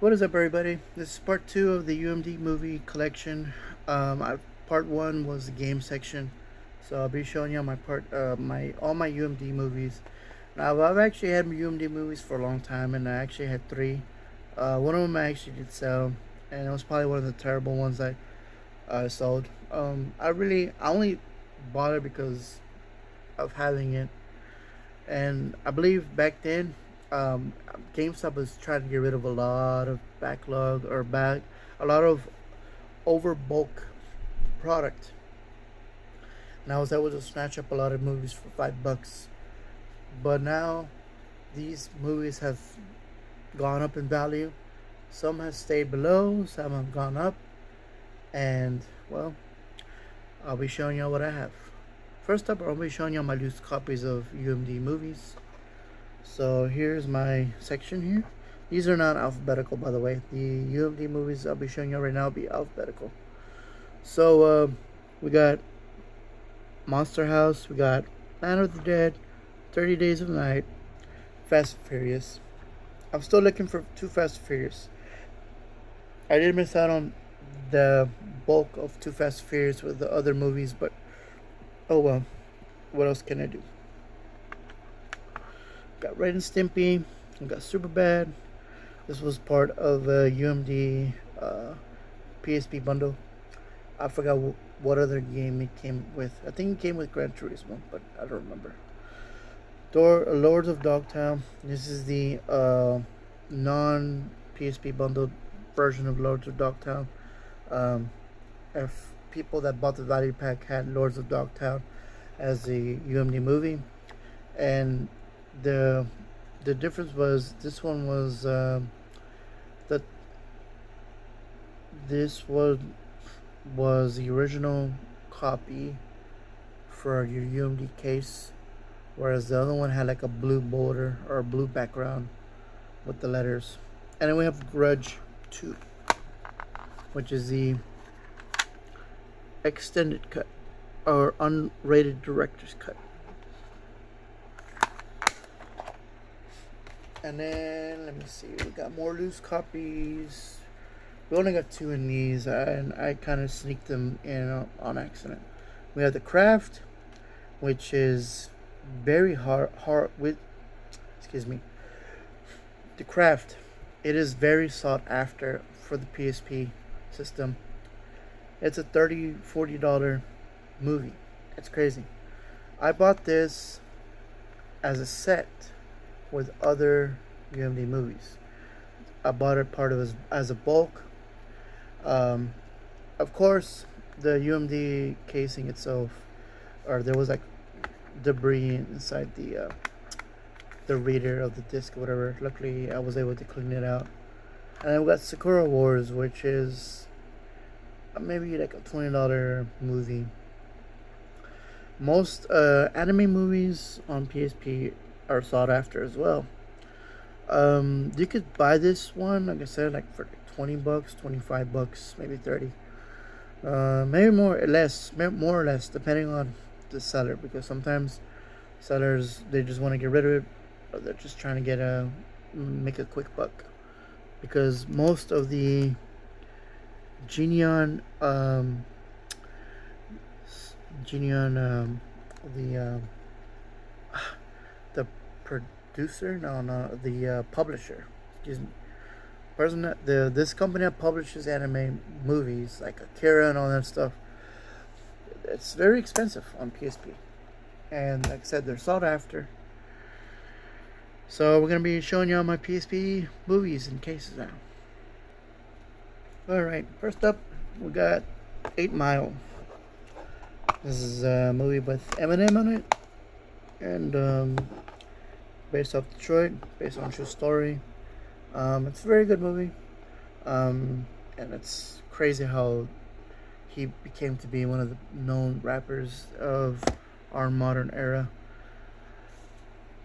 What is up, everybody? This is part two of the UMD movie collection. Part one was the game section, so I'll be showing you my all my UMD movies. Now, I've actually had UMD movies for a long time, and I actually had three. One of them I actually did sell, and it was probably one of the terrible ones I sold. I only bought it because of having it, and I believe back then, um, GameStop was trying to get rid of a lot of a lot of over bulk product, and I was able to snatch up a lot of movies for $5. But now, these movies have gone up in value. Some have stayed below, some have gone up, and well, I'll be showing you what I have. First up, I'll be showing you my loose copies of UMD movies. So here's my section here. These are not alphabetical, by the way. The UMD movies I'll be showing you right now will be alphabetical. So we got Monster House, we got Land of the Dead, 30 Days of Night, Fast and Furious. I'm still looking for two Fast and Furious. I did miss out on the bulk of Too Fast and Furious with the other movies, but oh well. What else can I do? Got Red and Stimpy. We got Superbad. This was part of a UMD PSP bundle. I forgot what other game it came with. I think it came with Gran Turismo, but I don't remember. Lords of Dogtown. This is the non PSP bundled version of Lords of Dogtown. If people that bought the value pack had Lords of Dogtown as the UMD movie, and the difference was this one was that this was the original copy for your UMD case, whereas the other one had like a blue border or a blue background with the letters. And then we have Grudge 2, which is the extended cut or unrated director's cut. And then let me see, we got more loose copies. We only got two in these, and I kind of sneaked them in on accident. We have the Craft, which is very hard with. Excuse me. The Craft, it is very sought after for the PSP system. It's a $30-$40 movie. It's crazy. I bought this as a set with other UMD movies. I bought it part of as a bulk. Of course, the UMD casing itself, or there was like debris inside the reader of the disc or whatever. Luckily, I was able to clean it out. And then we got Sakura Wars, which is maybe like a $20 movie. Most anime movies on PSP are sought after as well. You could buy this one, like I said, like for $20, $25, maybe 30. Maybe more or less, depending on the seller, because sometimes sellers, they just want to get rid of it, or they're just trying to make a quick buck, because most of the Genion the producer, no, the publisher, excuse me, this company that publishes anime movies like Akira and all that stuff, it's very expensive on PSP, and like I said, they're sought after. So we're gonna be showing you all my PSP movies and cases now. Alright, first up we got 8 Mile. This is a movie with Eminem on it, and based off Detroit, based on a true story. It's a very good movie, and it's crazy how he became to be one of the known rappers of our modern era.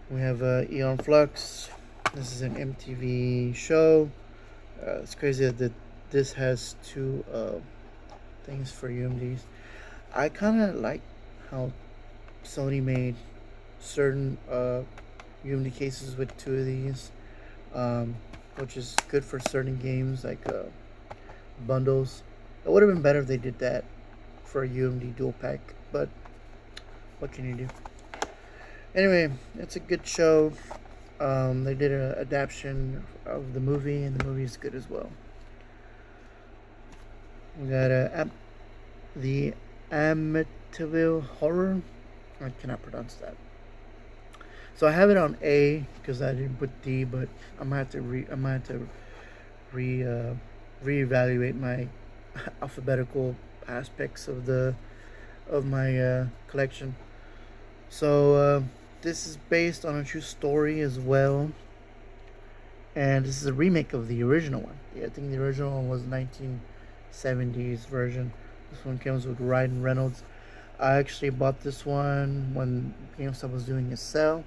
We have Eon Flux. This is an MTV show. It's crazy that this has two things for UMDs. I kind of like how Sony made certain UMD cases with two of these. which is good for certain games like bundles. It would have been better if they did that for a UMD dual pack, but what can you do? Anyway, it's a good show. They did an adaptation of the movie, and the movie is good as well. We got the Amityville Horror. I cannot pronounce that. So I have it on A because I didn't put D, but I'm gonna have to reevaluate my alphabetical aspects of my collection. So this is based on a true story as well, and this is a remake of the original one. Yeah, I think the original one was 1970s version. This one comes with Ryan Reynolds. I actually bought this one when GameStop was doing a sale.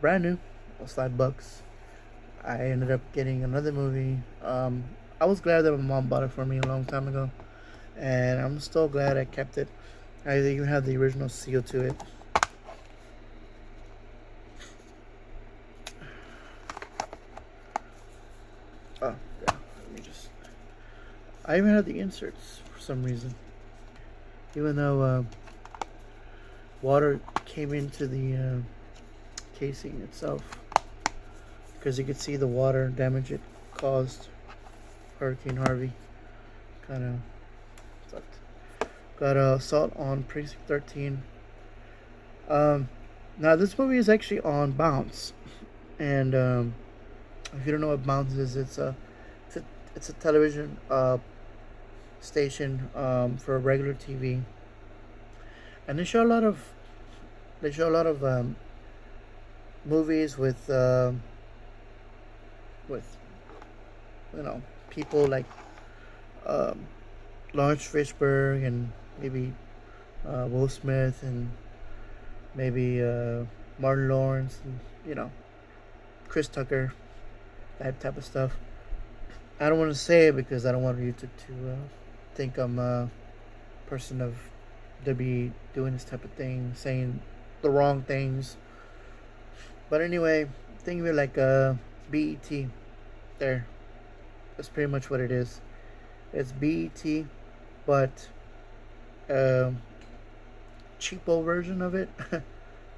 Brand new, was $5. I ended up getting another movie. I was glad that my mom bought it for me a long time ago, and I'm still glad I kept it. I even have the original seal to it. Oh, yeah. I even have the inserts for some reason. Even though water came into the casing itself, because you could see the water damage it caused. Hurricane Harvey kind of sucked. Got Assault on Precinct 13. Now this movie is actually on Bounce, and if you don't know what Bounce is, it's a television station for regular TV, and they show a lot of movies with people like Lawrence Fishburne and maybe Will Smith and maybe Martin Lawrence and Chris Tucker, that type of stuff. I don't want to say it because I don't want you to think I'm a person to be doing this type of thing, saying the wrong things. But anyway, think of it like a BET. There, that's pretty much what it is. It's BET, but cheapo version of it,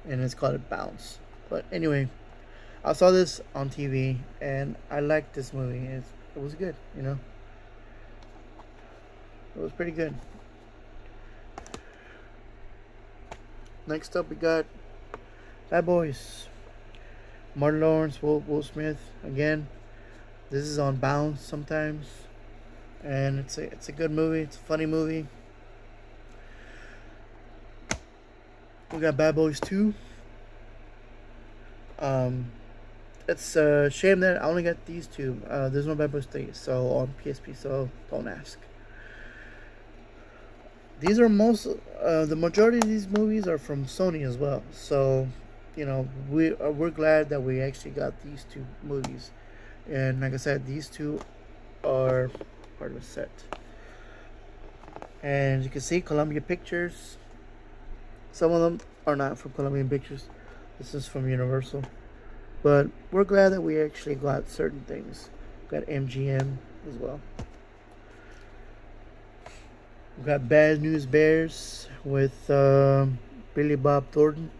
and it's called Bounce. But anyway, I saw this on TV, and I liked this movie. It was good, It was pretty good. Next up, we got Bad Boys. Martin Lawrence, Will Smith again. This is on Bounce sometimes, and it's a good movie. It's a funny movie. We got Bad Boys 2. It's a shame that I only got these two. There's no Bad Boys 3, so on PSP, so don't ask. These are the majority of these movies are from Sony as well. So, we're glad that we actually got these two movies. And like I said, these two are part of a set. And you can see Columbia Pictures. Some of them are not from Columbia Pictures. This is from Universal. But we're glad that we actually got certain things. We got MGM as well. We got Bad News Bears with Billy Bob Thornton.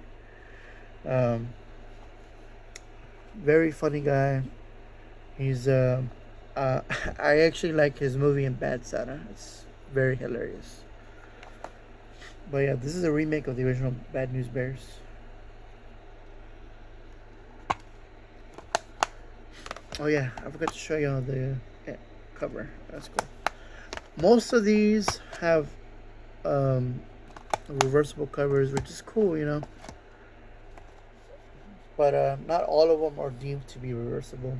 Very funny guy. He's I actually like his movie in Bad Santa. It's very hilarious. But yeah, this is a remake of the original Bad News Bears. Oh yeah, I forgot to show you the cover. That's cool. Most of these have reversible covers, which is cool, But not all of them are deemed to be reversible.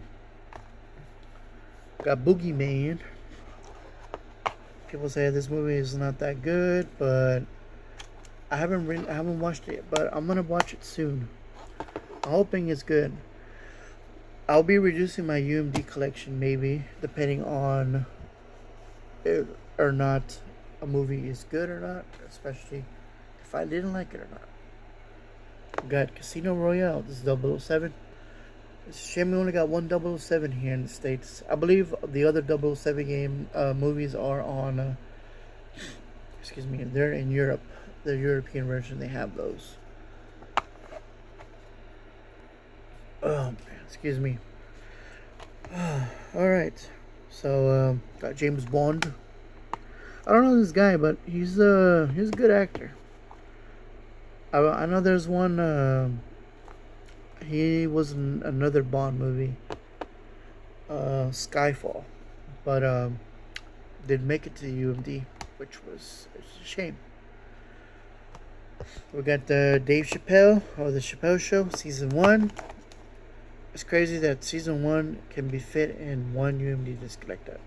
Got Boogeyman. People say this movie is not that good, but I haven't watched it, but I'm gonna watch it soon. I'm hoping it's good. I'll be reducing my UMD collection maybe, depending on if or not a movie is good or not, especially if I didn't like it or not. Got Casino Royale. This is 007. It's a shame we only got one 007 here in the States. I believe the other 007 game movies are on, excuse me, they're in Europe. The European version, they have those. Oh, man, excuse me. Alright. So, got James Bond. I don't know this guy, but he's a good actor. I know there's one, he was in another Bond movie, Skyfall, but didn't make it to the UMD, which was a shame. We got Dave Chappelle, or the Chappelle Show, season 1. It's crazy that season 1 can be fit in one UMD disc like that.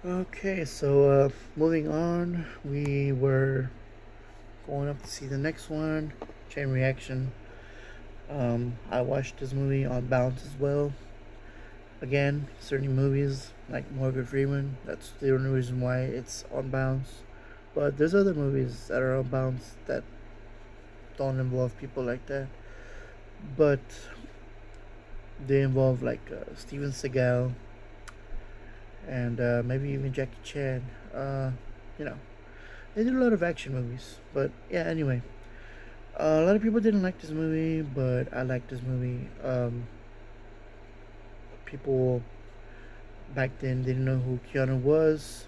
Okay, so moving on, we were going up to see the next one, Chain Reaction. I watched this movie on Bounce as well. Again, certain movies like Morgan Freeman, that's the only reason why it's on Bounce. But there's other movies that are on Bounce that don't involve people like that. But they involve like Steven Seagal and maybe even Jackie Chan. You know, they did a lot of action movies. But yeah, anyway. A lot of people didn't like this movie, but I liked this movie. People back then didn't know who Keanu was.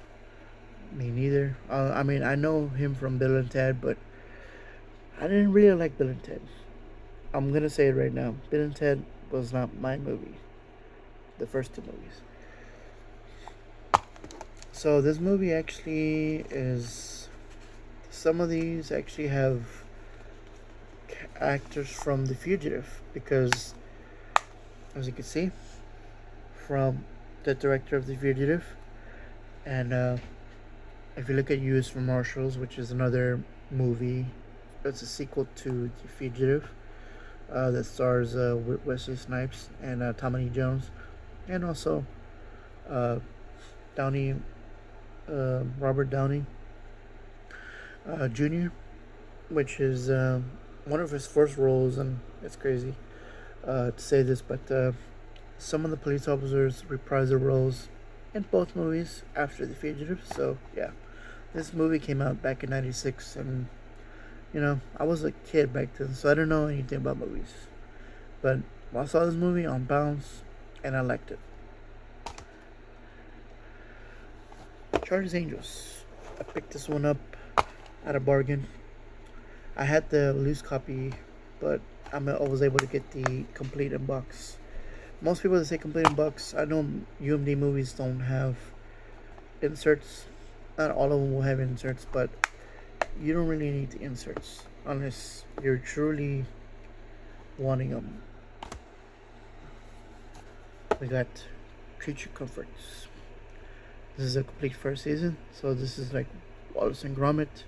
Me neither. I mean, I know him from Bill and Ted, but I didn't really like Bill and Ted. I'm gonna say it right now. Bill and Ted was not my movie. The first two movies. So this movie actually is. Some of these actually have actors from The Fugitive, because as you can see from the director of The Fugitive, and if you look at U.S. for Marshals, which is another movie, it's a sequel to The Fugitive, that stars Wesley Snipes and Tommy Lee Jones, and also Downey, Robert Downey Jr., which is one of his first roles, and it's crazy to say this, but some of the police officers reprise their roles in both movies after The Fugitive. So yeah, this movie came out back in '96, and you know, I was a kid back then, so I didn't know anything about movies. But I saw this movie on Bounce, and I liked it. Charlie's Angels. I picked this one up at a bargain. I had the loose copy, but I was able to get the complete in box. Most people that say complete in box, I know UMD movies don't have inserts. Not all of them will have inserts, but you don't really need the inserts unless you're truly wanting them. We got Creature Comforts. This is a complete first season, so this is like Wallace and Gromit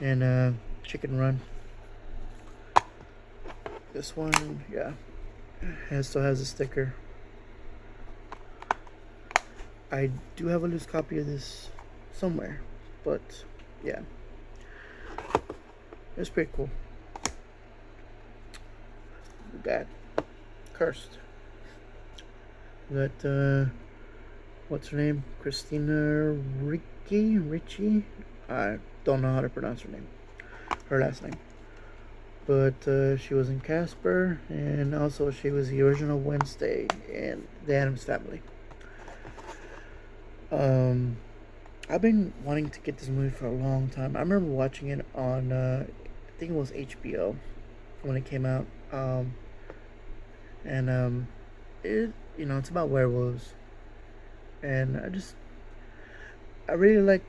and Chicken Run. This one, yeah, it still has a sticker. I do have a loose copy of this somewhere, but yeah, it's pretty cool. We got Cursed. We got what's her name? Christina Ricci. I don't know how to pronounce her last name. But she was in Casper, and also she was the original Wednesday in the Addams Family. I've been wanting to get this movie for a long time. I remember watching it on, I think it was HBO when it came out. And it, you know, it's about werewolves, and I really like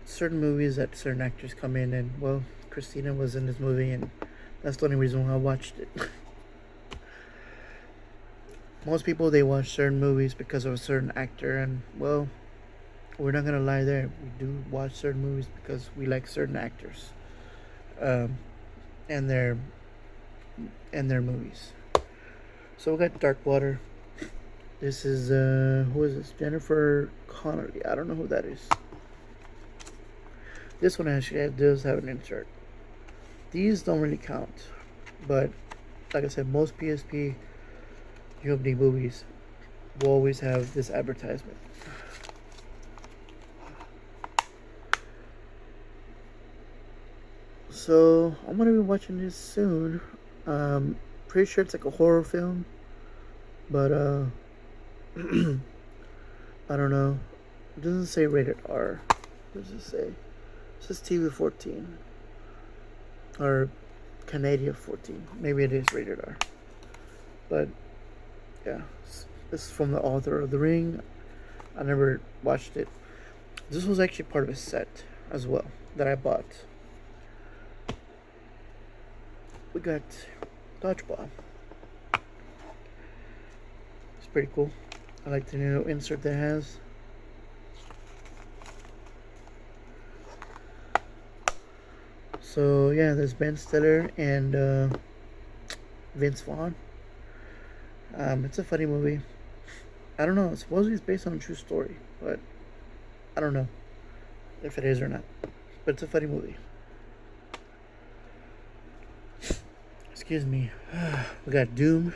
certain movies that certain actors come in, and well, Christina was in this movie, and that's the only reason why I watched it. Most people, they watch certain movies because of a certain actor, and well, we're not gonna lie there. We do watch certain movies because we like certain actors, and their movies. So we got Dark Water. This is who is this? Jennifer Connelly. I don't know who that is. This one actually does have an insert. These don't really count, but like I said, most PSP UMD movies will always have this advertisement. So I'm gonna be watching this soon. Pretty sure it's like a horror film, but I don't know. It doesn't say rated R. What does it say? It says TV 14 or Canadian 14. Maybe it is rated R. But yeah, this is from the author of The Ring. I never watched it. This was actually part of a set as well that I bought. We got Dodgeball. It's pretty cool. I like the new insert that it has. So yeah, there's Ben Stiller and Vince Vaughn. It's a funny movie. I don't know. Supposedly it's based on a true story, but I don't know if it is or not. But it's a funny movie. Excuse me. We got Doom.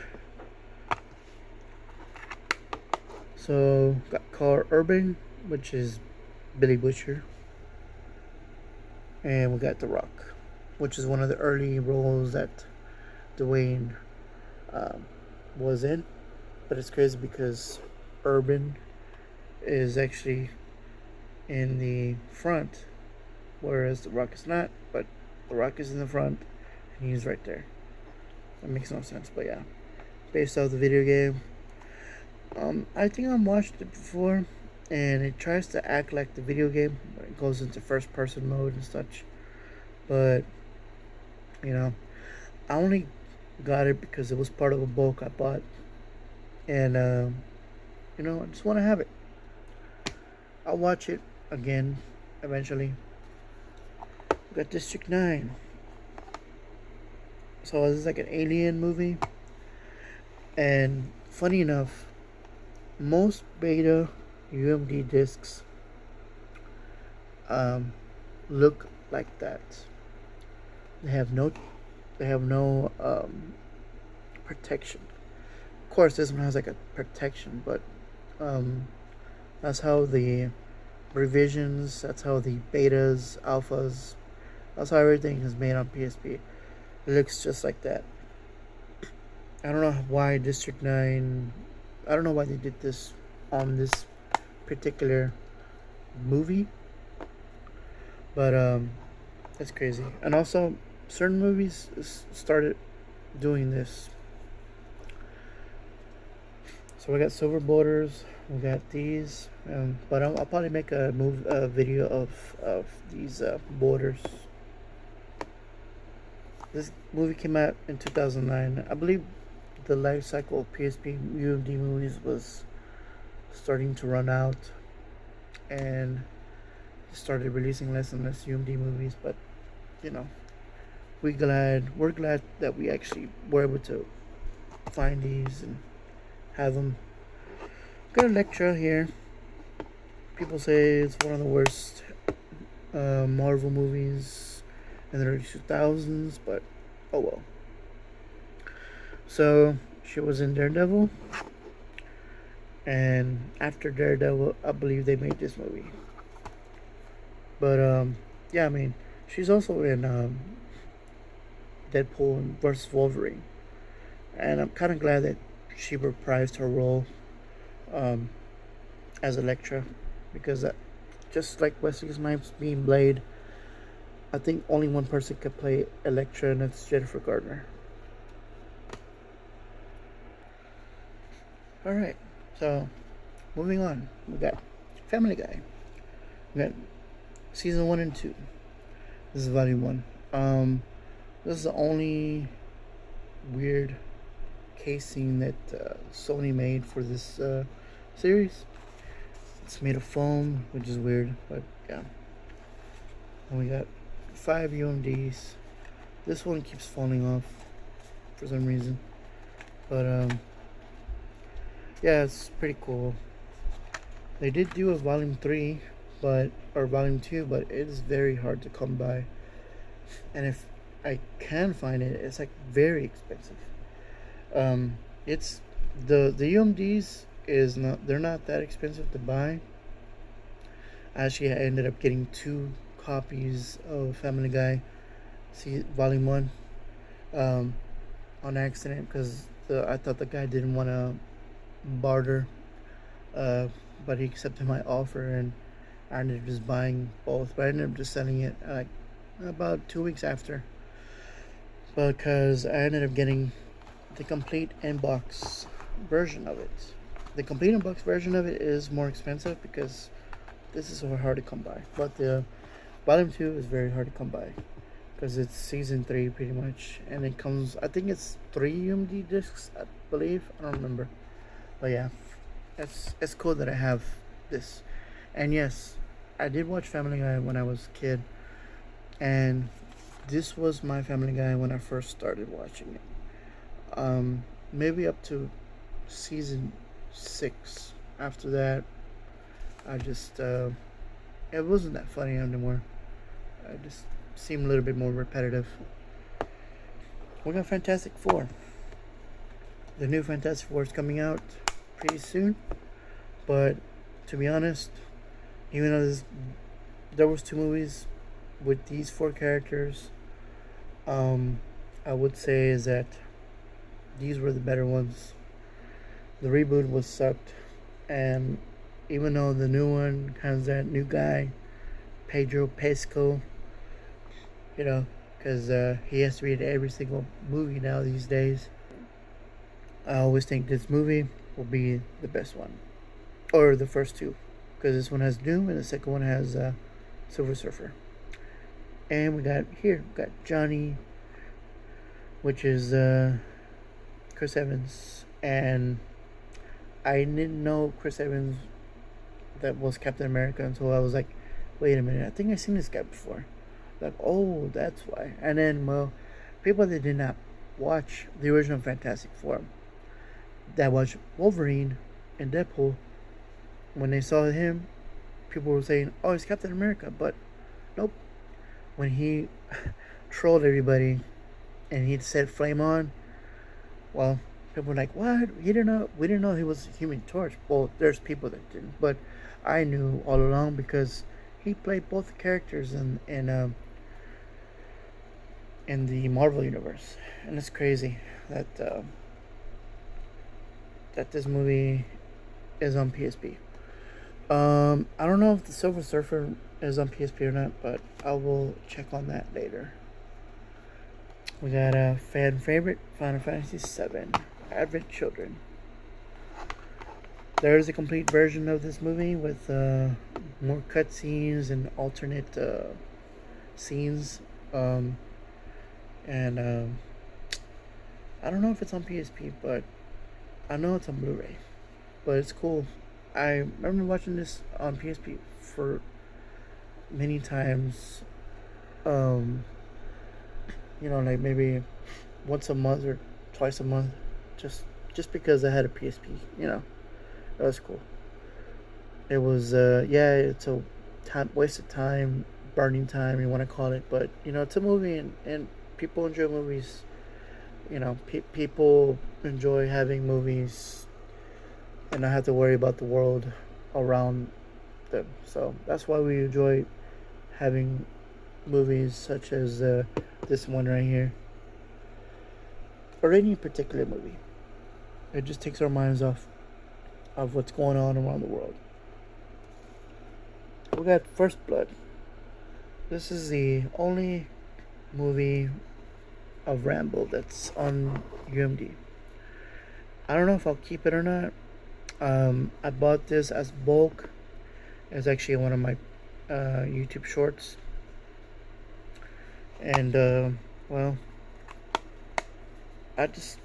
So got Carl Urban, which is Billy Butcher, and we got The Rock, which is one of the early roles that Dwayne was in. But it's crazy because Urban is actually in the front, whereas The Rock is not. But The Rock is in the front, and he's right there. That makes no sense, but yeah, based off the video game. I think I've watched it before, and it tries to act like the video game when it goes into first person mode and such. But you know, I only got it because it was part of a bulk I bought, and you know, I just want to have it. I'll watch it again eventually. We got District 9. So this is like an alien movie, and funny enough, most beta UMD discs look like that. They have no protection. Of course, this one has like a protection, but that's how the revisions, that's how the betas, alphas, that's how everything is made on PSP. It looks just like that. I don't know why District 9, I don't know why they did this on this particular movie, but that's crazy. And also, certain movies started doing this. So we got Silver Borders, we got these, but I'll probably make a video of these borders. This movie came out in 2009. I believe the life cycle of PSP UMD movies was starting to run out, and started releasing less and less UMD movies. But you know, we're glad that we actually were able to find these and have them. Got Electra here. People say it's one of the worst Marvel movies in the early 2000s, but oh well. So she was in Daredevil, and after Daredevil, I believe they made this movie. But yeah, I mean, she's also in Deadpool versus Wolverine, and I'm kind of glad that she reprised her role as Elektra, because just like Wesley Snipes being Blade, I think only one person could play Elektra, and that's Jennifer Gardner. Alright, so moving on, we got Family Guy. We got season 1 and 2. This is volume 1. This is the only weird casing that Sony made for this series. It's made of foam, which is weird, but yeah. And we got 5 UMDs. This one keeps falling off for some reason, but yeah, it's pretty cool. They did do a volume 3, or volume 2, but it is very hard to come by, and if I can find it, it's like very expensive. Um, it's the UMDs is not they're not that expensive to buy. Actually, I ended up getting two copies of Family Guy, see Volume One, um, on accident because I thought the guy didn't want to barter, uh, but he accepted my offer and I ended up just buying both. But I ended up just selling it like about 2 weeks after because I ended up getting the complete inbox version of it. The complete inbox version of it is more expensive because this is so hard to come by. But the volume 2 is very hard to come by because it's season 3 pretty much, and it comes. I think it's 3 UMD discs, I believe. I don't remember, but yeah, it's cool that I have this. And yes, I did watch Family Guy when I was a kid, and this was my Family Guy when I first started watching it. Maybe up to season 6. After that, I just it wasn't that funny anymore. I just seemed a little bit more repetitive. We got Fantastic Four. The new Fantastic Four is coming out pretty soon, but to be honest, even though there was 2 movies with these 4 characters, I would say is that these were the better ones. The reboot was sucked, and even though the new one has that new guy, Pedro Pascal, you know, because he has to be in every single movie now these days. I always think this movie will be the best one, or the first two, because this one has Doom and the second one has Silver Surfer. And we got Johnny, which is Chris Evans, and I didn't know Chris Evans that was Captain America until I was like, wait a minute, I think I've seen this guy before. Like, oh, that's why. And then, well, people that did not watch the original Fantastic Four, that watched Wolverine and Deadpool, when they saw him, people were saying, oh, it's Captain America. But nope. When he trolled everybody and he said flame on, well, people were like, what? We didn't know he was Human Torch. Well, there's people that didn't. But I knew all along because he played both characters in the Marvel universe, and it's crazy that that this movie is on PSP. I don't know if the Silver Surfer is on PSP or not, but I will check on that later. We got a fan favorite, Final Fantasy VII, Advent Children. There's a complete version of this movie with more cutscenes and alternate scenes. And I don't know if it's on PSP, but I know it's on Blu-ray. But it's cool. I remember watching this on PSP for many times. Like maybe once a month or twice a month, just because I had a PSP. That was cool. It was it's a waste of time, burning time, you want to call it, but it's a movie, and people enjoy movies. People enjoy having movies and not have to worry about the world around them. So that's why we enjoy having movies such as this one right here, or any particular movie. It just takes our minds off of what's going on around the world. We got First Blood. This is the only movie of Rambo that's on UMD. I don't know if I'll keep it or not. I bought this as bulk. It's actually one of my YouTube shorts. And, I just,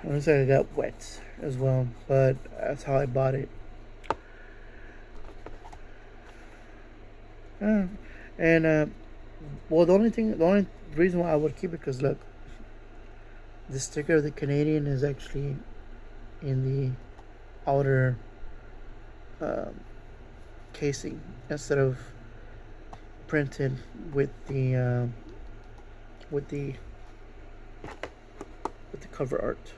I got wet as well, but that's how I bought it. And the only reason why I would keep it, because look, the sticker of the Canadian is actually in the outer casing instead of printed with the cover art.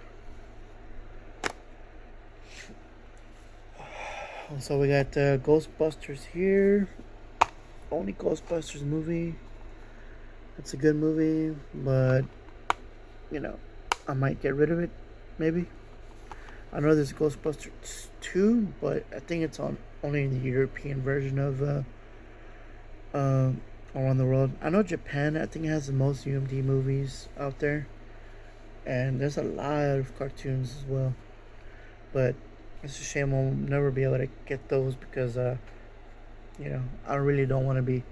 So we got Ghostbusters here. Only Ghostbusters movie. It's a good movie, but you know, I might get rid of it. Maybe. I know there's Ghostbusters 2, but I think it's on only in the European version of uh, around the world. I know Japan, I think, has the most UMD movies out there, and there's a lot of cartoons as well. But it's a shame I'll never be able to get those because, I really don't want to be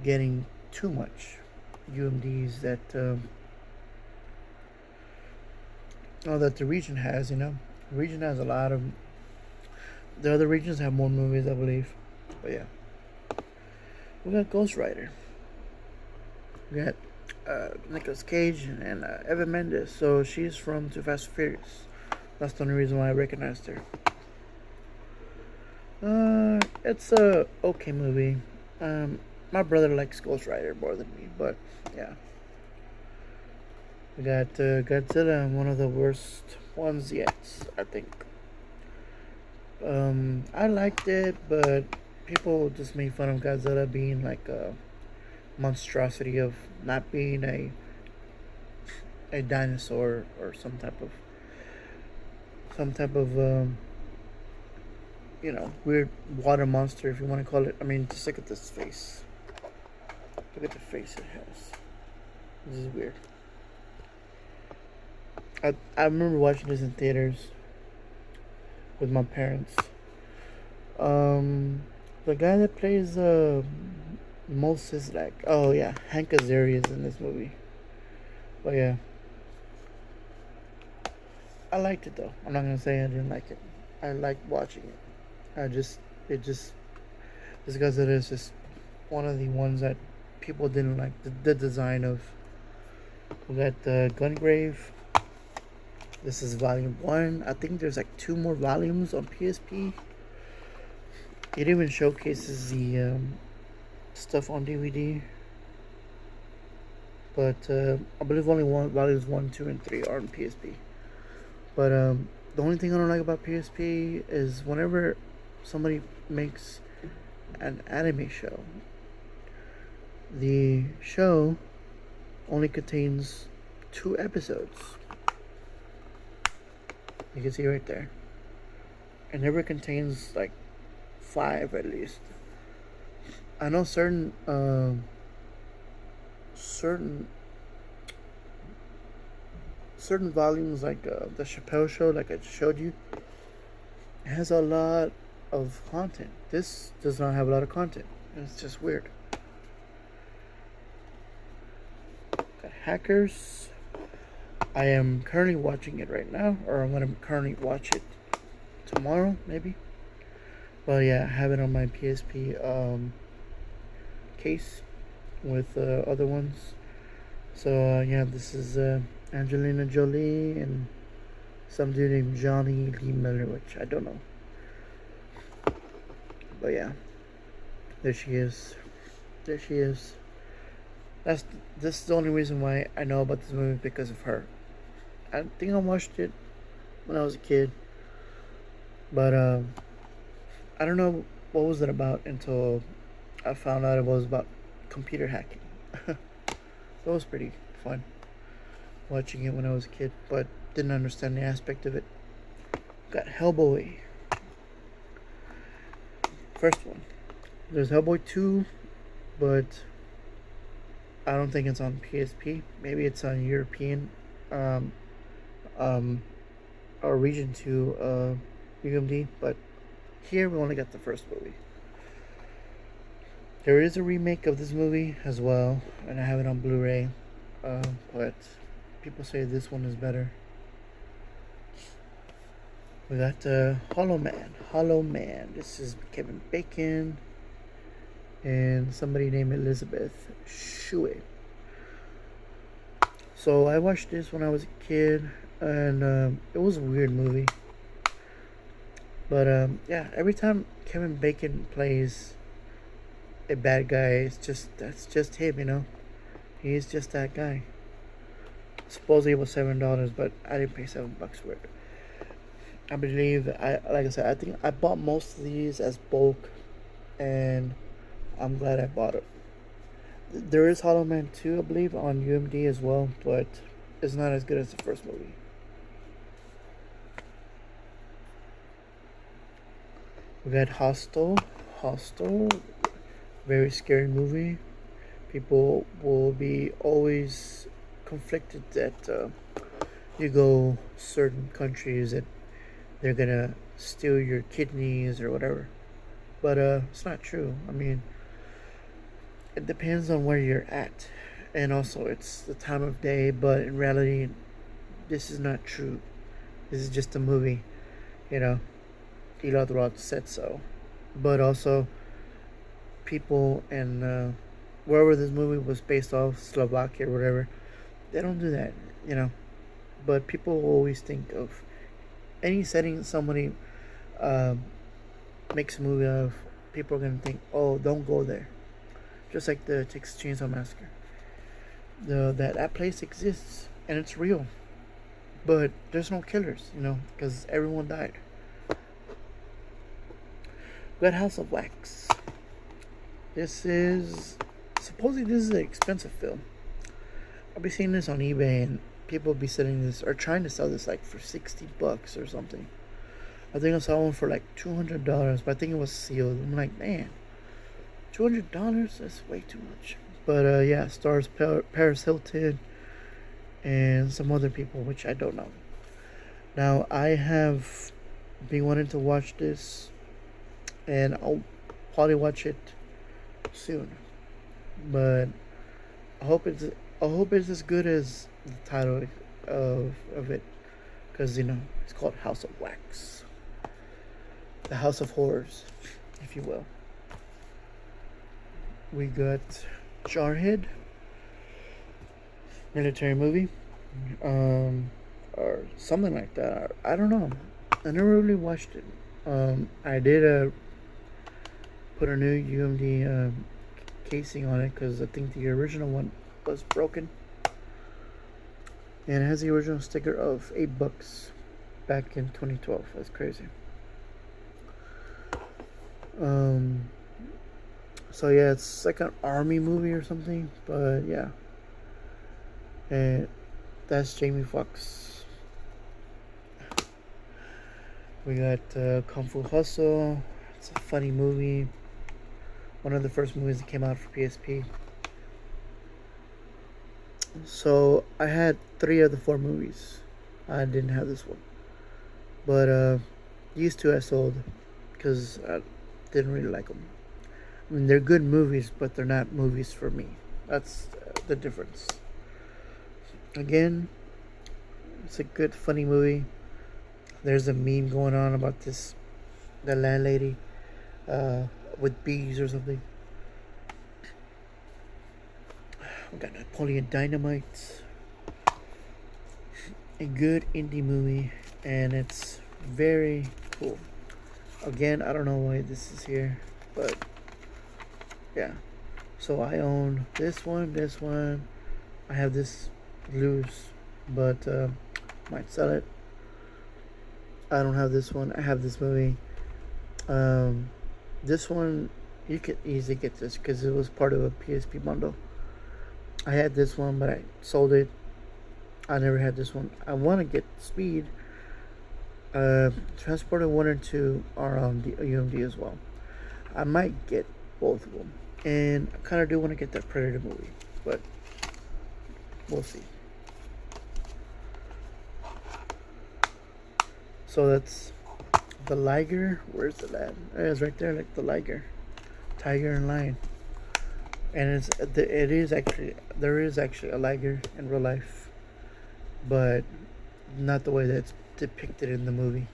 getting too much UMDs that the region has. The region has a lot of. The other regions have more movies, I believe. But yeah, we got Ghost Rider. We got Nicolas Cage and Eva Mendes. So she's from Too Fast and Furious. That's the only reason why I recognized her. It's a okay movie. My brother likes Ghost Rider more than me, but yeah. We got Godzilla, one of the worst ones yet, I think. I liked it, but people just made fun of Godzilla being like a monstrosity of not being a dinosaur or some type of weird water monster, if you want to call it. I mean, just look at this face. Look at the face it has. This is weird. I remember watching this in theaters with my parents. The guy that plays Moses, Hank Azaria is in this movie. But yeah, I liked it though. I'm not gonna say I didn't like it. I liked watching it. This Godzilla is just one of the ones that people didn't like the design of. We got the Gungrave. This is volume 1. I think there's like 2 more volumes on PSP. It even showcases the stuff on DVD. But I believe only volumes 1, 2, and 3 are on PSP. But the only thing I don't like about PSP is whenever somebody makes an anime show, the show only contains 2 episodes. You can see right there. It never contains like 5 at least. I know certain volumes like the Chappelle Show, like I just showed you, it has a lot of content. This does not have a lot of content. It's just weird. Got Hackers. I am currently watching it right now, or I'm gonna currently watch it tomorrow, maybe. But yeah, I have it on my PSP case with other ones. So yeah, this is Angelina Jolie and some dude named Johnny Lee Miller, which I don't know. But yeah, there she is. There she is. This is the only reason why I know about this movie, because of her. I think I watched it when I was a kid, but I don't know what was it about until I found out it was about computer hacking. It was pretty fun watching it when I was a kid, but didn't understand the aspect of it. Got Hellboy. First one. There's Hellboy 2, but I don't think it's on PSP. Maybe it's on European or Region 2 UMD, but here we only got the first movie. There is a remake of this movie as well, and I have it on Blu-ray, but people say this one is better. We got Hollow Man. This is Kevin Bacon and somebody named Elizabeth Shue. So I watched this when I was a kid, and it was a weird movie. But yeah, every time Kevin Bacon plays a bad guy, that's just him, He's just that guy. Supposedly it was $7, but I didn't pay $7 for it. I believe like I said, I think I bought most of these as bulk, and I'm glad I bought it. There is Hollow Man 2, I believe, on UMD as well, but it's not as good as the first movie. We got Hostel. Hostel, very scary movie. People will be always conflicted that you go certain countries that they're gonna steal your kidneys or whatever. But it's not true. I mean, it depends on where you're at, and also it's the time of day. But in reality, this is not true. This is just a movie. You know, Eli Roth said so. But also, people in wherever this movie was based off, Slovakia or whatever, they don't do that. You know, but people always think of any setting somebody uh, makes a movie of. People are gonna think, oh, don't go there. Just like the Texas Chainsaw Massacre. That place exists and it's real, but there's no killers, because everyone died. Good House of Wax. This is supposedly this is an expensive film. I'll be seeing this on eBay and people will be selling this or trying to sell this like for $60 or something. I think I saw one for like $200, but I think it was sealed. I'm like, man, $200? That's way too much. But yeah, stars Paris Hilton and some other people, which I don't know. Now, I have been wanting to watch this, and I'll probably watch it soon. But I hope it's as good as the title of it, because it's called House of Wax, the House of Horrors, if you will. We got Jarhead, military movie, or something like that. I don't know. I never really watched it. I did put a new UMD casing on it because I think the original one was broken, and it has the original sticker of $8 back in 2012. That's crazy. So yeah, it's like an army movie or something, but yeah. And that's Jamie Foxx. We got Kung Fu Hustle. It's a funny movie. One of the first movies that came out for PSP. So I had 3 of the 4 movies. I didn't have this one, but these 2 I sold because I didn't really like them. I mean, they're good movies, but they're not movies for me. That's the difference. Again, it's a good, funny movie. There's a meme going on about the landlady with bees or something. We got Napoleon Dynamite. A good indie movie, and it's very cool. Again, I don't know why this is here, but yeah. So I own this one. I have this loose, but might sell it. I don't have this one. I have this movie. This one, you could easily get this because it was part of a PSP bundle. I had this one, but I sold it. I never had this one. I want to get Speed. Transporter 1 and 2 are on the UMD as well. I might get both of them. And I kind of do want to get that Predator movie, but we'll see. So that's the Liger. Where's the lad? It's right there, like the Liger, Tiger and Lion. And there is actually a Liger in real life, but not the way that's depicted in the movie.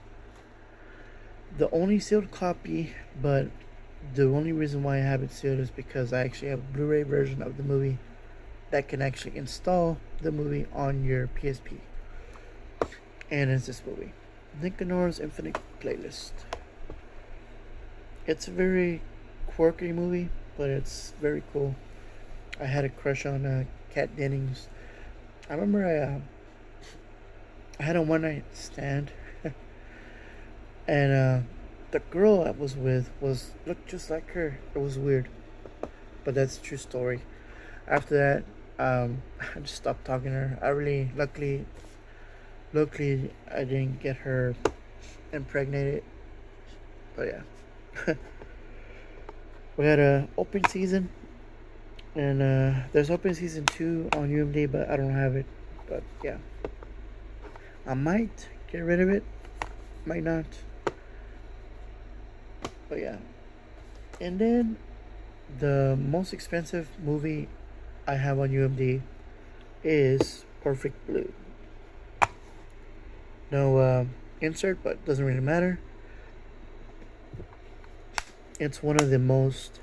The only sealed copy, but the only reason why I have it sealed is because I actually have a Blu-ray version of the movie that can actually install the movie on your PSP. And it's this movie, Nick Nora's Infinite Playlist. It's a very quirky movie, but it's very cool. I had a crush on Kat Dennings. I remember I had a one night stand and the girl I was with was looked just like her. It was weird, but that's a true story. After that, I just stopped talking to her. I really, luckily, I didn't get her impregnated. But yeah, we had a open season, and there's open season 2 on UMD, but I don't have it. But yeah, I might get rid of it, might not. But yeah, and then the most expensive movie I have on UMD is Perfect Blue. No insert, but doesn't really matter. It's one of the most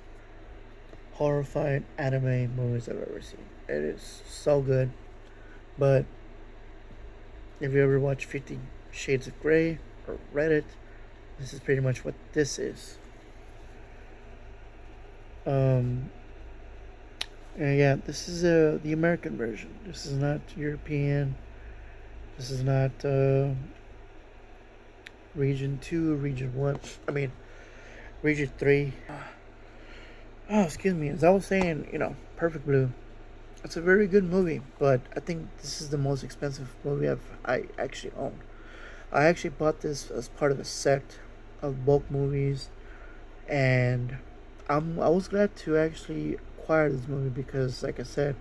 horrifying anime movies I've ever seen. It is so good. But if you ever watch 50 Shades of Grey or read it, this is pretty much what this is. And yeah, this is the American version. This is not European. This is not Region 2, Region 1. I mean, Region 3. Oh, excuse me. As I was saying, Perfect Blue. It's a very good movie, but I think this is the most expensive movie I actually own. I actually bought this as part of a set of bulk movies, and I was glad to actually acquire this movie because, like I said,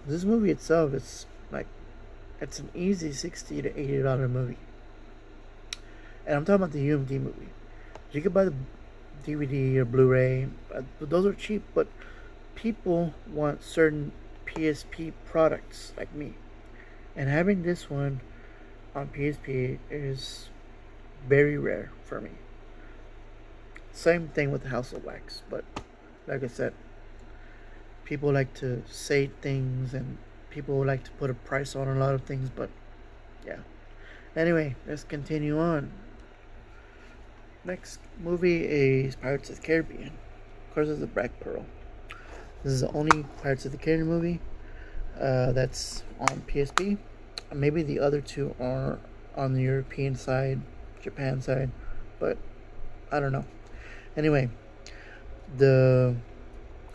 this movie itself it's an easy $60 to $80 movie, and I'm talking about the UMD movie. You can buy the DVD or Blu-ray, but those are cheap. But people want certain PSP products like me, and having this one on PSP is very rare for me. Same thing with the House of Wax, but like I said, people like to say things and people like to put a price on a lot of things, but yeah. Anyway, let's continue on. Next movie is Pirates of the Caribbean. Of course, it's the Black Pearl. This is the only Pirates of the Caribbean movie that's on PSP. Maybe the other two are on the European side, Japan side, but I don't know. Anyway, the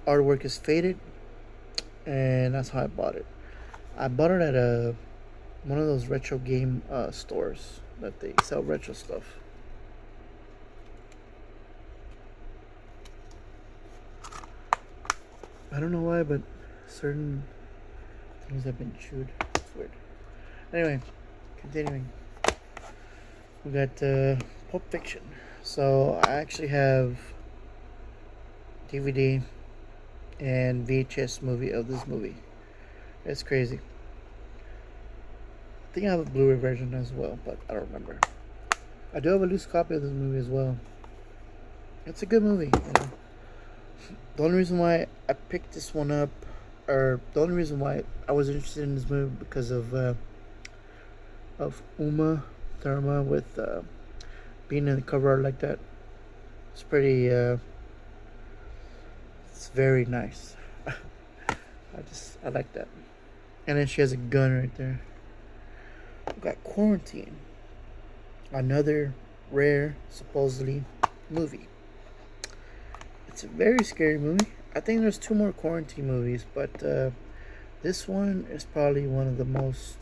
artwork is faded, and that's how I bought it. I bought it at one of those retro game stores that they sell retro stuff. I don't know why, but certain things have been chewed. It's weird. Anyway, continuing. We got Pulp Fiction. So I actually have DVD and VHS movie of this movie. It's crazy. I think I have a Blu-ray version as well, but I don't remember. I do have a loose copy of this movie as well. It's a good movie, The only reason why I picked this one up, or the only reason why I was interested in this movie because of Uma Thurman with being in the cover art like that. It's pretty. It's very nice. I like that. And then she has a gun right there. We got Quarantine, another rare, supposedly, movie. It's a very scary movie. I think there's 2 more Quarantine movies, but this one is probably one of the most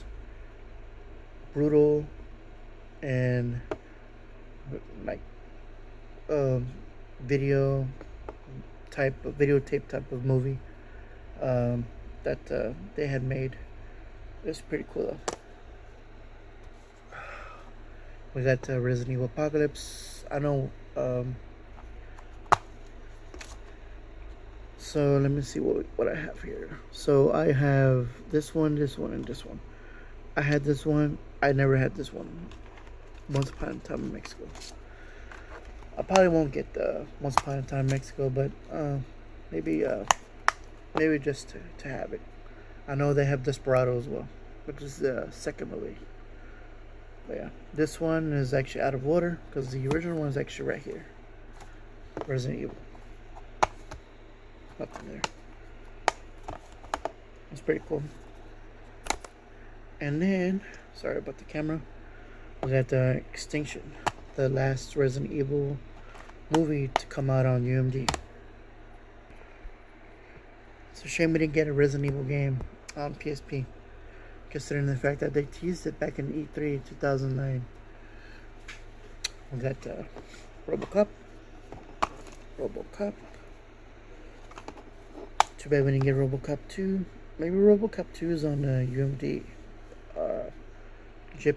brutal and videotape type of movie that they had made. It's pretty cool though. We got Resident Evil Apocalypse. I know. So let me see what I have here. So I have this one, and this one. I had this one. I never had this one. Once Upon a Time in Mexico. I probably won't get the Once Upon a Time in Mexico, but maybe just to have it. I know they have Desperado as well, which is the second movie. But yeah, this one is actually out of order because the original one is actually right here. Resident Evil. Nothing there. It's pretty cool. And then, sorry about the camera. We got Extinction, the last Resident Evil movie to come out on UMD. It's a shame we didn't get a Resident Evil game on PSP, considering the fact that they teased it back in E3 2009. We got RoboCop. Too bad we didn't get RoboCop 2. Maybe RoboCop 2 is on UMD.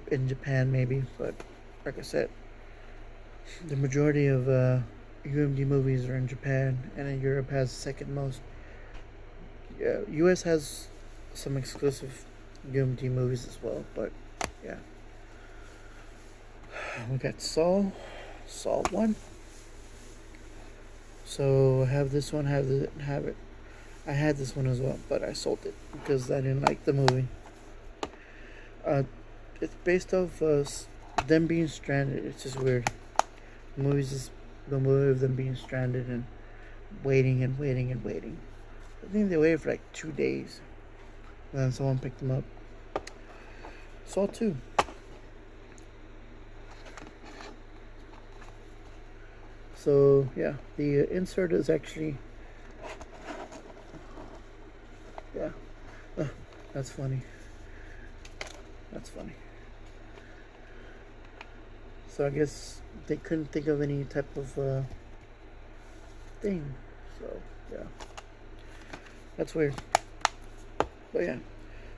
In Japan, maybe. But like I said, the majority of UMD movies are in Japan, and in Europe has the second most. US has some exclusive UMD movies as well, but yeah. We got Saw 1. So I have this one, have it. I had this one as well, but I sold it because I didn't like the movie. It's based off them being stranded. It's just weird. The movie's just the movie of them being stranded and waiting. I think they waited for like 2 days. And then someone picked them up. Saw 2. So yeah, the insert is actually, yeah, that's funny. So I guess they couldn't think of any type of thing. So yeah, that's weird. But yeah,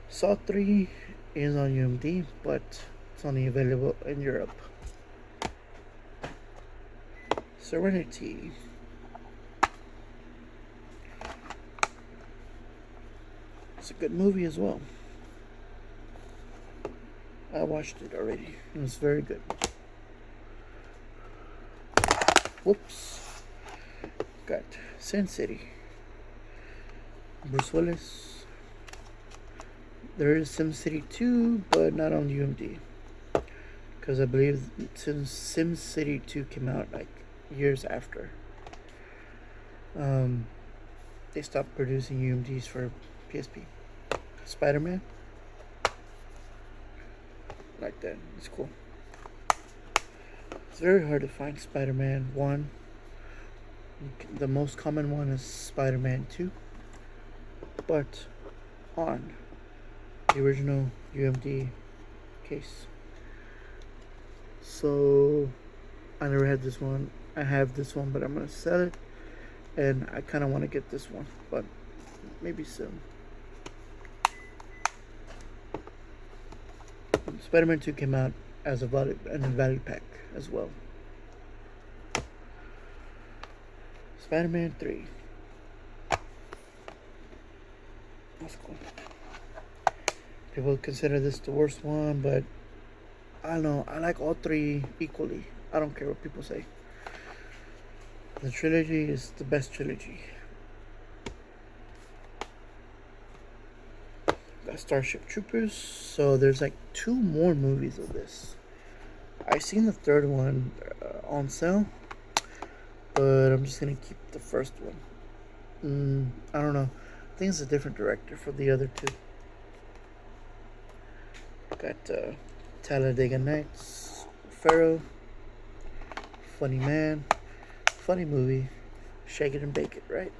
Saw 3 is on UMD, but it's only available in Europe. Serenity. It's a good movie as well. I watched it already. It was very good. Whoops. Got Sin City. Bruce Willis. There is SimCity 2, but not on UMD. Because I believe SimCity 2 came out like years after. They stopped producing UMDs for PSP. Spider-Man. Like that. It's cool. It's very hard to find Spider-Man 1. The most common one is Spider-Man 2. But on the original UMD case. So I never had this one. I have this one, but I'm gonna sell it, and I kind of want to get this one, but maybe soon. Spider-Man 2 came out as a value pack as well. Spider-Man 3. That's cool. People consider this the worst one, but I don't know. I like all three equally. I don't care what people say. The trilogy is the best trilogy. Got Starship Troopers. So there's like 2 more movies of this. I seen the third one on sale, but I'm just gonna keep the first one. I don't know. I think it's a different director for the other 2. Got Talladega Nights, Pharaoh, Funny Man, funny movie, shake it and bake it, right?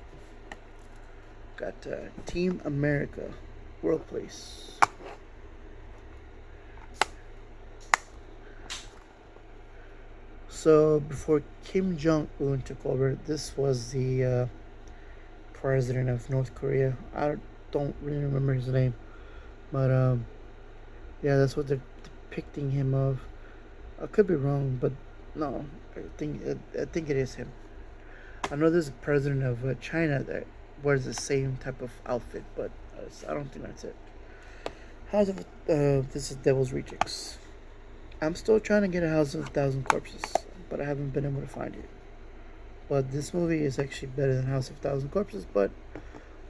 Got Team America, World Place. So before Kim Jong-un took over, this was the president of North Korea. I don't really remember his name, but yeah, that's what they're depicting him of. I could be wrong, but no, I think it is him. I know there's a president of China that wears the same type of outfit, but I don't think that's it. House of this is Devil's Rejects. I'm still trying to get a House of 1,000 Corpses, but I haven't been able to find it. But this movie is actually better than House of 1,000 Corpses, but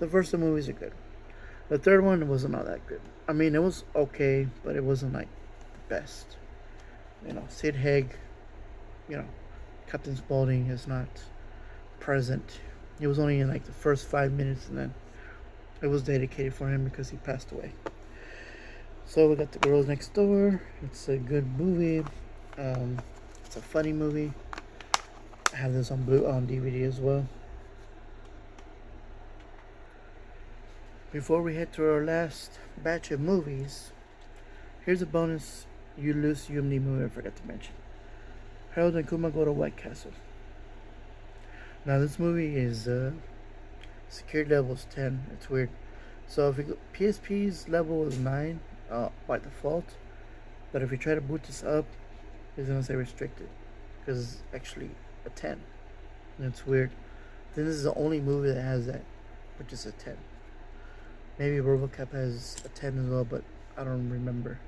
the first 2 movies are good. The third one wasn't all that good. I mean, it was okay, but it wasn't like the best. You know, Sid Haig, you know, Captain Spaulding is not present. He was only in like the first 5 minutes, and then it was dedicated for him because he passed away. So we got The Girls Next Door. It's a good movie. It's It's a funny movie. I have this on DVD as well. Before we head to our last batch of movies, here's a bonus UMD movie I forgot to mention. Harold and Kuma Go to White Castle. Now this movie is security level is 10. It's weird. So if you go, PSP's level is 9 by default, but if you try to boot this up, it's gonna say restricted because it's actually a 10, and it's weird. Then this is the only movie that has that, which is a 10. Maybe RoboCop has a 10 as well, but I don't remember.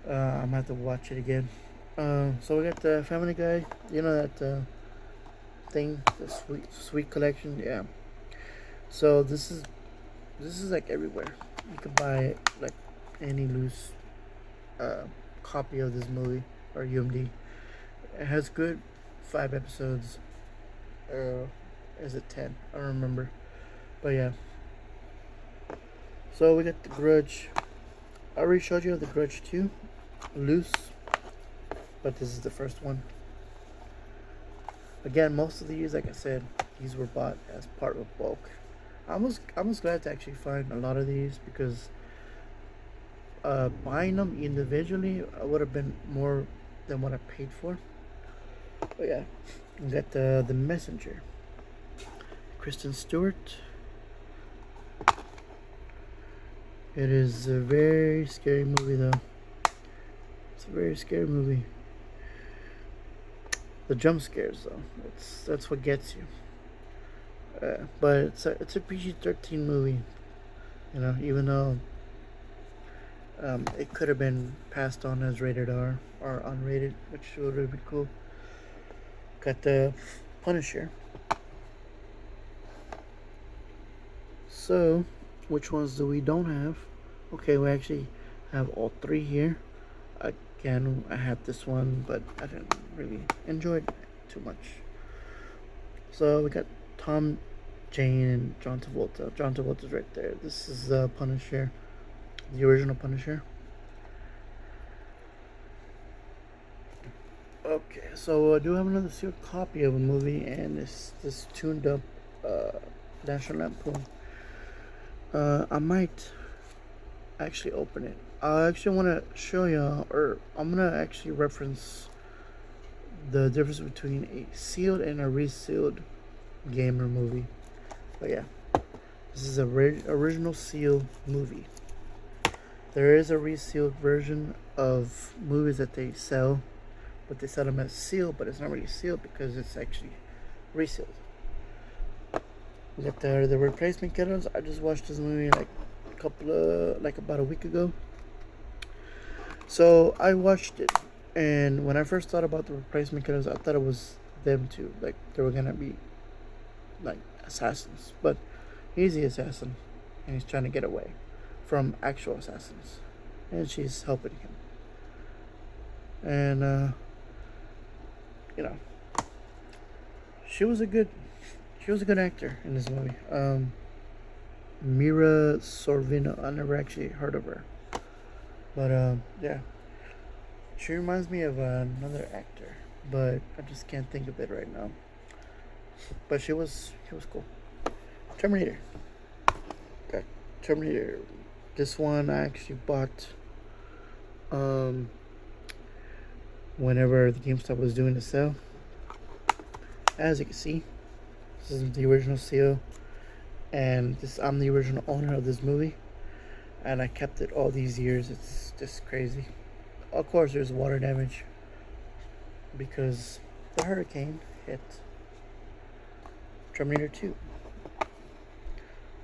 I'm gonna have to watch it again. So we got the Family Guy. You know that thing, the sweet collection. Yeah. So this is like everywhere. You can buy like any loose copy of this movie or UMD. It has good 5 episodes. Is it 10? I don't remember. But yeah. So we got The Grudge. I already showed you The Grudge 2. Loose. But this is the first one. Again, most of these, like I said, these were bought as part of bulk. I was glad to actually find a lot of these because buying them individually would have been more than what I paid for. But yeah, we got the Messenger. Kristen Stewart. It is a very scary movie though. It's a very scary movie. The jump scares though, that's what gets you. But it's a PG-13 movie, you know, even though it could have been passed on as rated R or unrated, which would have been cool. Got the Punisher. So, which ones do we don't have? Okay, we actually have all 3 here. Again, I had this one, but I didn't really enjoy it too much. So we got Tom Jane and John Travolta. John Travolta's right there. This is the Punisher, the original Punisher. Okay, so I do have another sealed copy of a movie, and it's this tuned up National Lampoon. I might actually open it. I actually want to show you, or I'm gonna actually reference the difference between a sealed and a resealed game or movie. But yeah, this is a original sealed movie. There is a resealed version of movies that they sell, but they sell them as sealed, but it's not really sealed because it's actually resealed. We got the Replacement Killers. I just watched this movie like about a week ago. So I watched it, and when I first thought about the Replacement Killers, I thought it was them too, like they were gonna be like assassins, but he's the assassin, and he's trying to get away from actual assassins, and she's helping him. And you know, she was a good actor in this movie. Mira Sorvino. I never actually heard of her. But yeah, she reminds me of another actor, but I just can't think of it right now. But she was cool. Terminator. Got Terminator. This one I actually bought whenever the GameStop was doing the sale. As you can see, this is the original seal, and I'm the original owner of this movie. And I kept it all these years. It's just crazy. Of course, there's water damage because the hurricane hit Terminator 2.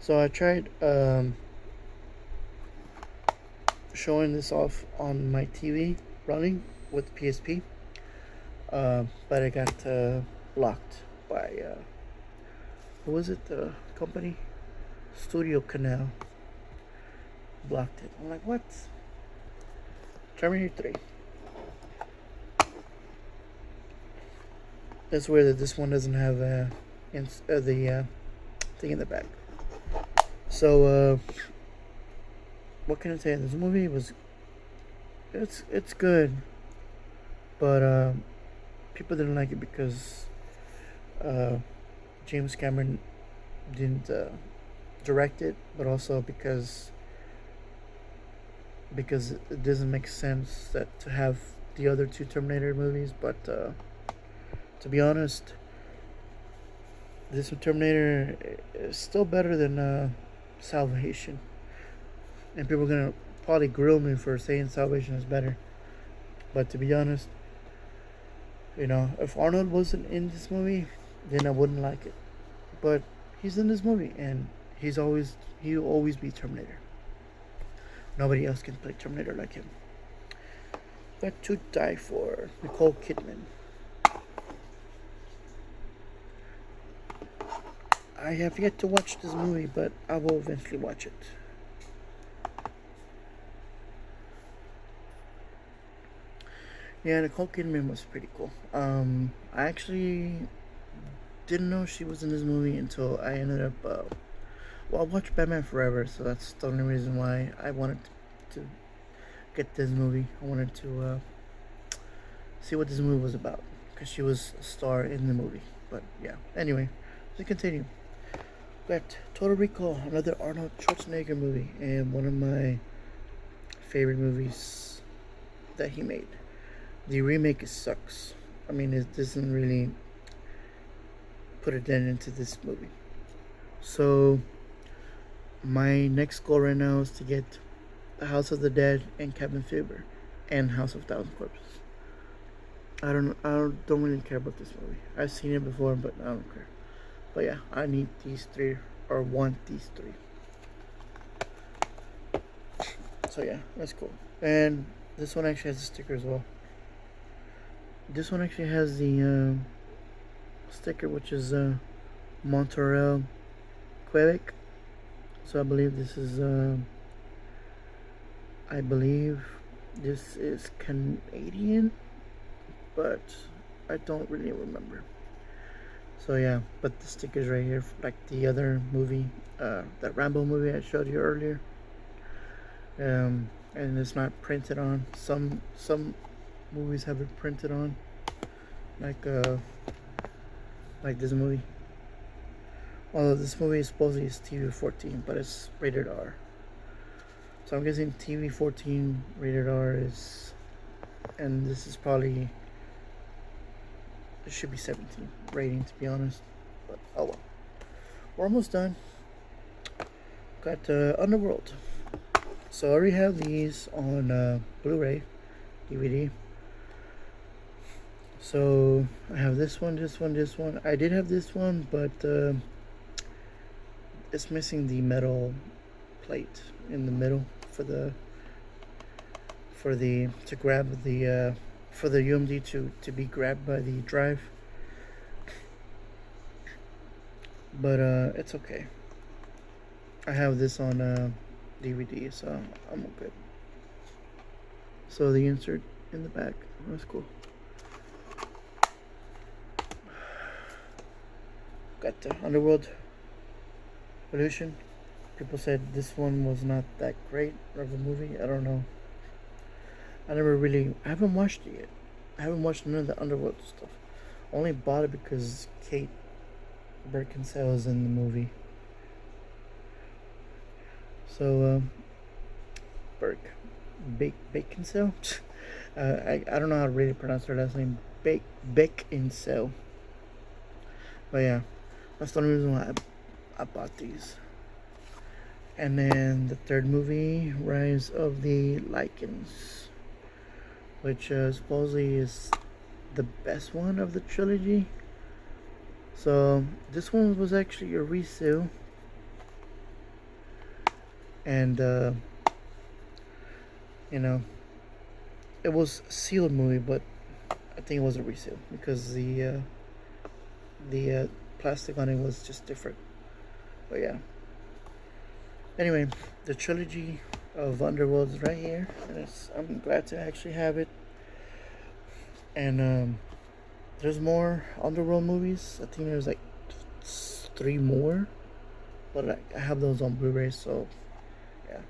So I tried showing this off on my TV running with PSP, but it got blocked by who was it? The company Studio Canal. Blocked it. I'm like, what? Terminator 3. That's weird that this one doesn't have the thing in the back. So what can I say? This movie was it's good, but people didn't like it because uh, James Cameron didn't direct it, but also because it doesn't make sense that to have the other two Terminator movies. But to be honest, this Terminator is still better than Salvation, and people are gonna probably grill me for saying Salvation is better. But to be honest, if Arnold wasn't in this movie, then I wouldn't like it. But he's in this movie, and he'll always be Terminator. Nobody else can play Terminator like him. Got to Die For, Nicole Kidman. I have yet to watch this movie, but I will eventually watch it. Yeah, Nicole Kidman was pretty cool. I actually didn't know she was in this movie until I ended up. I watched Batman Forever, so that's the only reason why I wanted to get this movie. I wanted to see what this movie was about because she was a star in the movie. But yeah, anyway, let's continue. Got Total Recall, another Arnold Schwarzenegger movie, and one of my favorite movies that he made. The remake sucks. I mean, it doesn't really put a dent into this movie. So, my next goal right now is to get The House of the Dead and Cabin Fever and House of Thousand Corpses. I don't really care about this movie. I've seen it before, but I don't care. But yeah, I need these three, or want these three. So yeah, that's cool. And this one actually has a sticker as well. This one actually has the sticker, which is Montreal, Quebec. So I believe this is Canadian, but I don't really remember. So yeah, but the stickers right here, like the other movie, that Rambo movie I showed you earlier. And it's not printed on. Some movies have it printed on, like this movie. Although this movie is supposedly is TV-14, but it's rated R. So I'm guessing TV-14 rated R is, and this is probably, it should be 17 rating, to be honest. But oh well, we're almost done. Got Underworld. So I already have these on Blu-ray, DVD. So I have this one. I did have this one, but it's missing the metal plate in the middle for the to grab the for the UMD to be grabbed by the drive. But it's okay. I have this on DVD, so I'm okay. So the insert in the back, that's cool. Got the Underworld Pollution. People said this one was not that great of a movie. I don't know. I haven't watched it yet. I haven't watched none of the Underworld stuff. I only bought it because Kate Beckinsale is in the movie. So, Beckinsale? I don't know how to really pronounce her last name. Beckinsale. But yeah, that's the only reason why I bought these. And then the third movie, Rise of the Lycans, which supposedly is the best one of the trilogy. So this one was actually a resale, and it was a sealed movie, but I think it was a resale because the plastic on it was just different. But yeah. Anyway, the trilogy of Underworld is right here, and I'm glad to actually have it. And there's more Underworld movies. I think there's like 3 more, but I have those on Blu-ray, so yeah.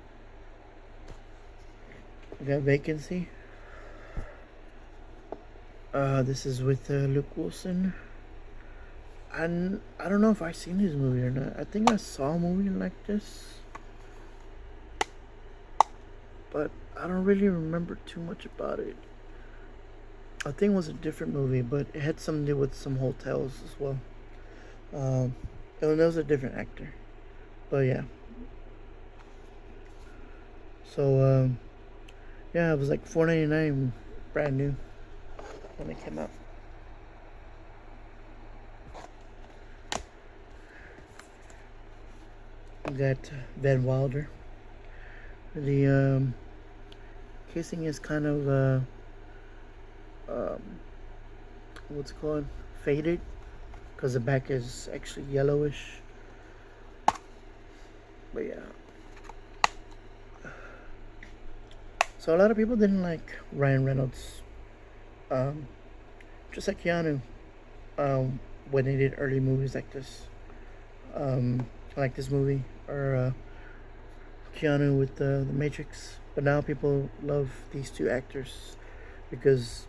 We got Vacancy. This is with Luke Wilson. And I don't know if I've seen this movie or not. I think I saw a movie like this, but I don't really remember too much about it. I think it was a different movie, but it had something to do with some hotels as well. It was a different actor, but yeah. So yeah, it was like $4.99, brand new when it came out. We got Van Wilder. The casing is kind of um, what's it called, faded, because the back is actually yellowish. But yeah. So a lot of people didn't like Ryan Reynolds, um, just like Keanu, when they did early movies like this, like this movie, or Keanu with the Matrix. But now people love these two actors because,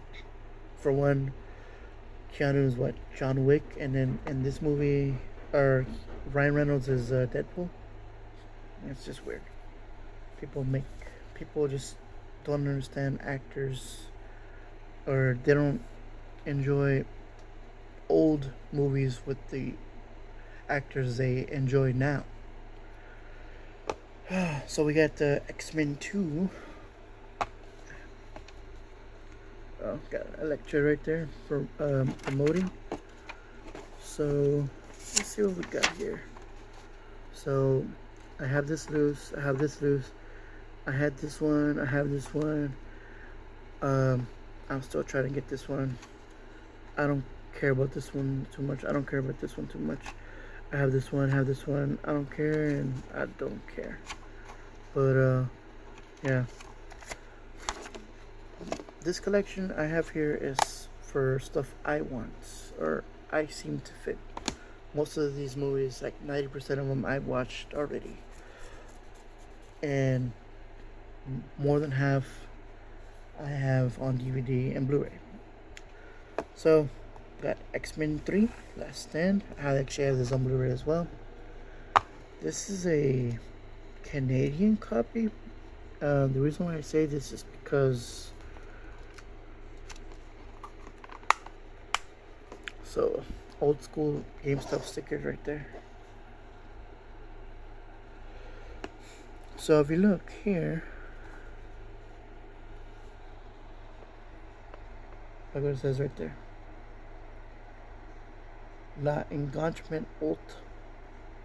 for one, Keanu is what, John Wick, and then in this movie, or Ryan Reynolds is Deadpool. It's just weird. People just don't understand actors, or they don't enjoy old movies with the actors they enjoy now. So we got X-Men 2. Oh, got a lecture right there for promoting. So let's see what we got here. So I have this loose. I have this loose. I had this one. I have this one. I'm still trying to get this one. I don't care about this one too much. I don't care about this one too much. I have this one. I have this one. I don't care, and I don't care. But yeah. This collection I have here is for stuff I want, or I seem to fit. Most of these movies, like 90% of them, I've watched already, and more than half I have on DVD and Blu-ray. So got X-Men 3, Last Stand. I actually have this on Blu-ray as well. This is a Canadian copy. The reason why I say this is because, so old school GameStop stickers right there. So if you look here, look what it says right there. La Engagement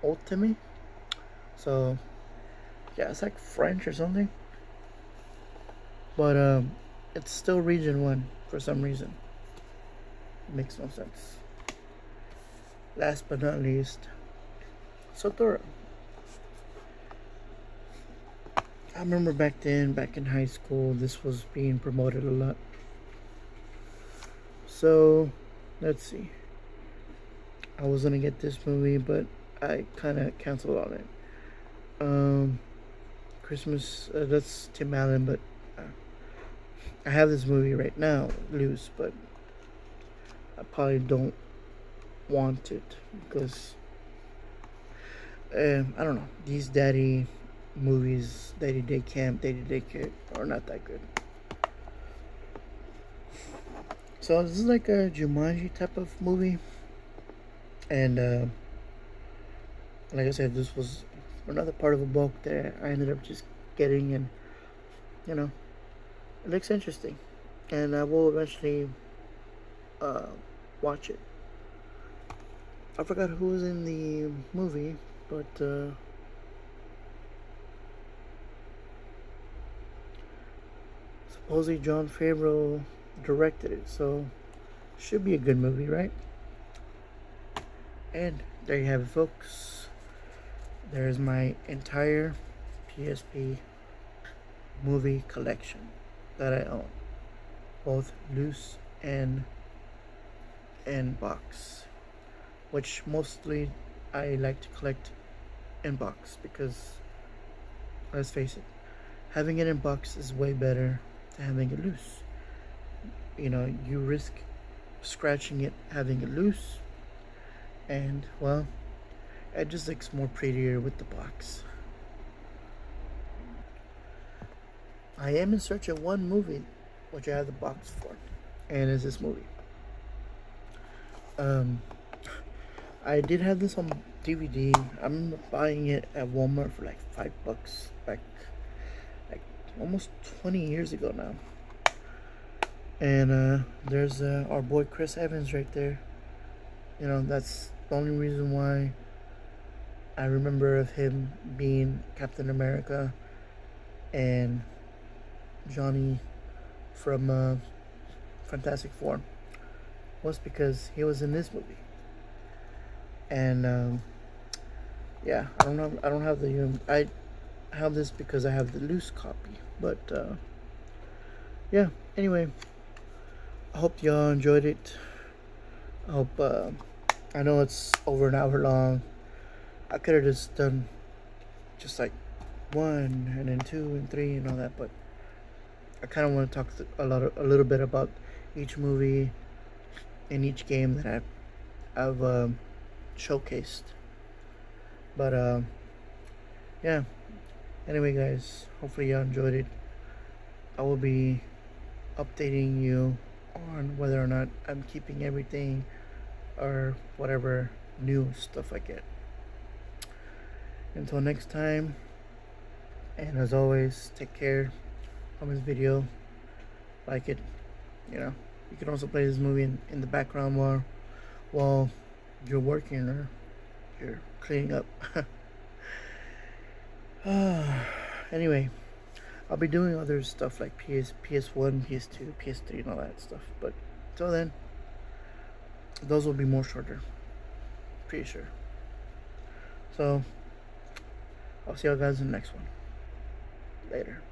Ultime. So yeah, it's like French or something. But it's still region 1 for some reason. It makes no sense. Last but not least, Sotora. I remember back in high school, this was being promoted a lot. So let's see. I was gonna get this movie, but I kind of canceled on it. Christmas, that's Tim Allen, but I have this movie right now, loose, but I probably don't want it because I don't know. These daddy movies, daddy day camp, daddy daycare are not that good. So this is like a Jumanji type of movie, and like I said, this was another part of a book that I ended up just getting, and you know, it looks interesting, and I will eventually watch it. I forgot who was in the movie, but supposedly Jon Favreau directed it, so should be a good movie, right? And there you have it, folks. There's my entire PSP movie collection that I own, both loose and in box, which mostly I like to collect in box because, let's face it, having it in box is way better than having it loose. You know, you risk scratching it, having it loose, and well, it just looks more prettier with the box. I am in search of one movie which I have the box for, and it's this movie. Um, I did have this on DVD. I remember buying it at Walmart for like $5 back, like almost 20 years ago now. And there's our boy Chris Evans right there. You know, that's the only reason why I remember of him being Captain America and Johnny from Fantastic Four was because he was in this movie. And yeah, I don't have the I have this because I have the loose copy. But yeah. Anyway, I hope y'all enjoyed it. I hope. I know it's over an hour long. I could have just done just like 1 and then 2 and 3 and all that, but I kind of want to talk a little bit about each movie and each game that I've showcased. But yeah. Anyway, guys, hopefully y'all enjoyed it. I will be updating you on whether or not I'm keeping everything or whatever new stuff I get. Until next time, and as always, take care of this video. Like it, you know. You can also play this movie in the background while you're working or you're cleaning up. Anyway, I'll be doing other stuff like PS1, PS2, PS3, and all that stuff. But until then, those will be more shorter. Pretty sure. So, I'll see you guys in the next one. Later.